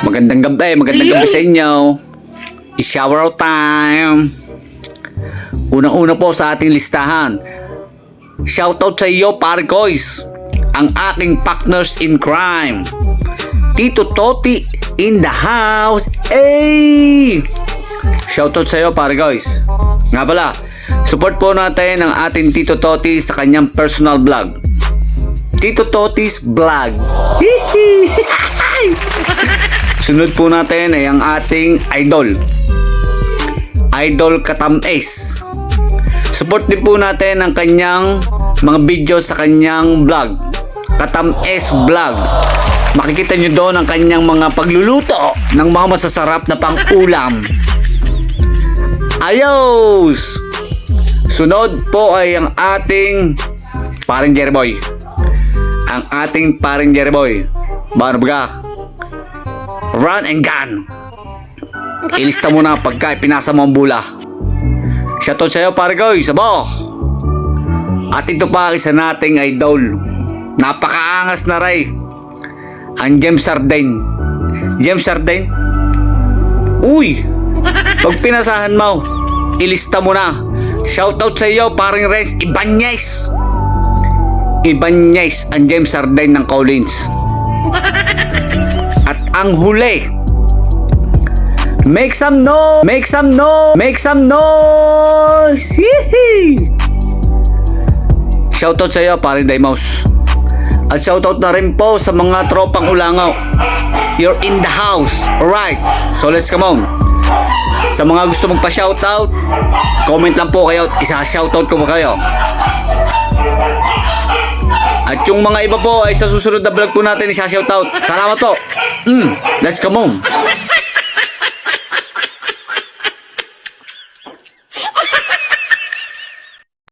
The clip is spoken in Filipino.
Magandang gabi sa inyo. I-shower out time. Unang-una po sa ating listahan. Shoutout sa iyo, pare koys. Ang aking partners in crime. Tito Toti in the house. Hey! Shoutout sa iyo, pare koys. Nga pala, support po natin ang ating Tito Toti sa kanyang personal vlog. Tito Toti's Vlog. Sunod po natin ay ang ating idol. Idol Katam-es. Support din po natin ang kanyang mga video sa kanyang vlog. Katam-es Vlog. Makikita nyo doon ang kanyang mga pagluluto ng mga masasarap na pang-ulam. Ayos! Sunod po ay ang ating paring Jerry Boy. Ang ating paring Jerry Boy. Paano ba? Run and gun. Ilista mo na pagka pinasa mo ang bula. Shoutout sa'yo, pare guys. Abo. At ito pa isa nating idol. Napakaangas na ray. Ang James Sardain. James Sardain. Uy. Pag pinasahan mo, ilista mo na. Shoutout sa'yo, paring Renz Ibanez. Ibanez ang James Sardain ng Collins. At ang huli, make some noise, make some noise, make some noise. Shoutout sa iyo, paring Daimos. At shoutout na rin po sa mga tropang Ulangaw. You're in the house. Alright, so let's come on. Sa mga gusto magpa-shoutout, comment lang po kayo at isa-shoutout ko pa kayo. At yung mga iba po ay sa susunod na vlog po natin isa-shoutout. Salamat po. Let's come on.